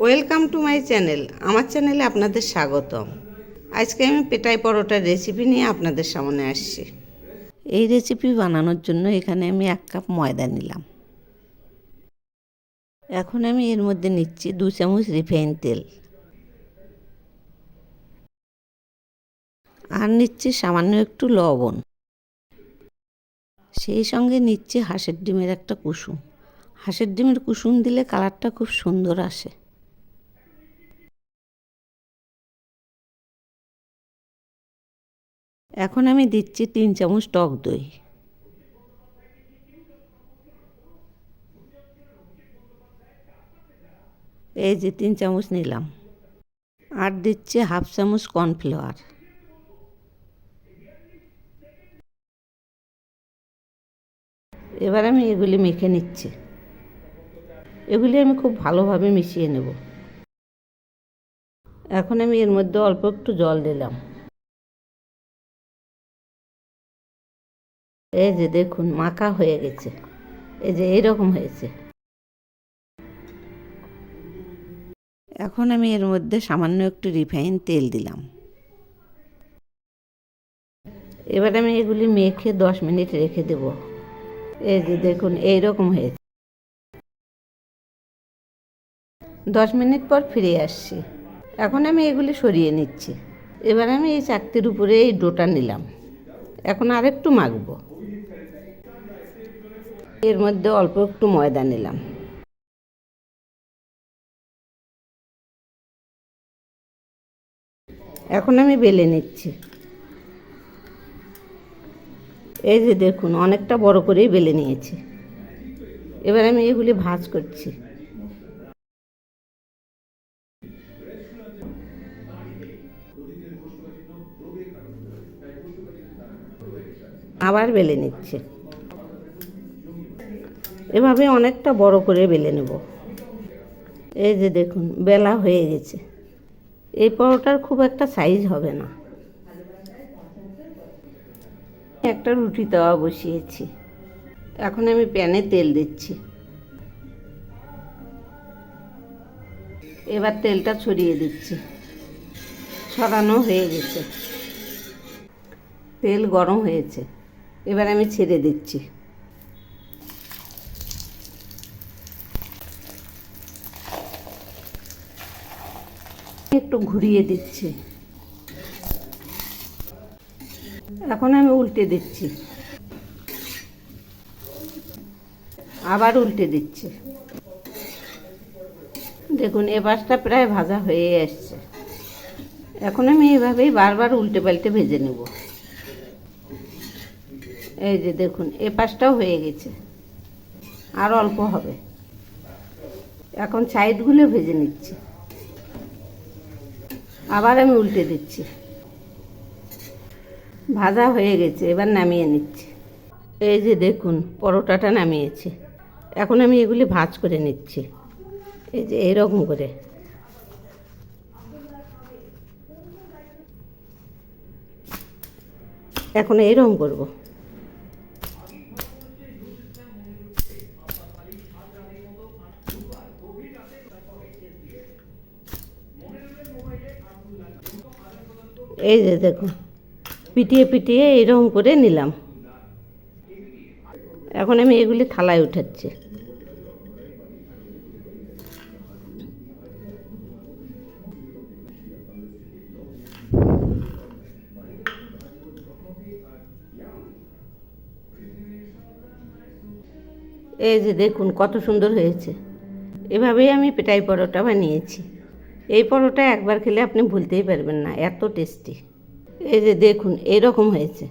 Welcome to my channel. আমার চ্যানেলে আপনাদের স্বাগতম। আজকে আমি পেটাই পরোটার রেসিপি নিয়ে আপনাদের সামনে আসছি। এই রেসিপি বানানোর জন্য এখানে আমি 1 কাপ ময়দা নিলাম। এখন আমি এর মধ্যে নিচ্ছি 2 চামচ রিফাইন তেল, আর নিচ্ছি সামান্য একটু লবণ। সেই সঙ্গে নিচ্ছি হাঁসের ডিমের একটা কুসুম। হাঁসের ডিমের কুসুম দিলে কালারটা খুব সুন্দর আসে। এখন আমি দিচ্ছি 3 চামচ টক দই। এই যে 3 চামচ নিলাম। আর দিচ্ছি হাফ চামচ কর্নফ্লাওয়ার। এবার আমি এগুলি মেখে নিচ্ছি। এগুলি আমি খুব ভালোভাবে মিশিয়ে নেব। এখন আমি এর মধ্যে অল্প একটু জল দিলাম। এই যে দেখুন মাখা হয়ে গেছে, এই যে এইরকম হয়েছে। এখন আমি এর মধ্যে সামান্য একটু রিফাইন তেল দিলাম। এবার আমি এগুলি মেখে 10 মিনিট রেখে দেব। এই যে দেখুন এইরকম হয়েছে। 10 মিনিট পর ফিরে আসছি। এখন আমি এগুলি সরিয়ে নিচ্ছি। এবার আমি এই চাকতির উপরে এই ডোটা নিলাম। এখন আরেকটু মাখবো। এর মধ্যে অল্প একটু ময়দা নিলাম। এখন আমি বেলে নিচ্ছি। এই যে দেখুন অনেকটা বড় করেই বেলে নিয়েছি। এবার আমি এগুলি ভাঁজ করছি। আবার বেলে নিচ্ছি। এভাবে অনেকটা বড় করে বেলে নেব। এই যে দেখুন বেলা হয়ে গেছে। এই পরোটার খুব একটা সাইজ হবে না। একটা রুটি তাওয়া বসিয়েছি। এখন আমি প্যানে তেল দিচ্ছি। এবার তেলটা ছড়িয়ে দিচ্ছি। ছড়ানো হয়ে গেছে। তেল গরম হয়েছে। এবার আমি ছেড়ে দিচ্ছি। একটু ঘুরিয়ে দিচ্ছি। এখন আমি উল্টে দিচ্ছি। আবার উল্টে দিচ্ছি। দেখুন এ পাশটা প্রায় ভাজা হয়ে আসছে। এখন আমি এইভাবেই বারবার উল্টে পাল্টে ভেজে নেব। এই যে দেখুন এ পাশটাও হয়ে গেছে, আর অল্প হবে। এখন সাইডগুলো ভেজে নিচ্ছি। আবার আমি উল্টে দিচ্ছি। ভাজা হয়ে গেছে, এবার নামিয়ে নিচ্ছি। এই যে দেখুন পরোটাটা নামিয়েছি। এখন আমি এগুলি ভাজ করে নিচ্ছি। এই যে এরকম করে। এখন এরকম করব। এই যে দেখুন পিটিয়ে পিটিয়ে এরকম করে নিলাম। এখন আমি এগুলি থালায় উঠাচ্ছি। এই যে দেখুন কত সুন্দর হয়েছে। এভাবেই আমি পেটাই পরোটা বানিয়েছি। এই পরোটা একবার খেলে আপনি ভুলতেই পারবেন না, এত টেস্টি। এই যে দেখুন এইরকম হয়েছে।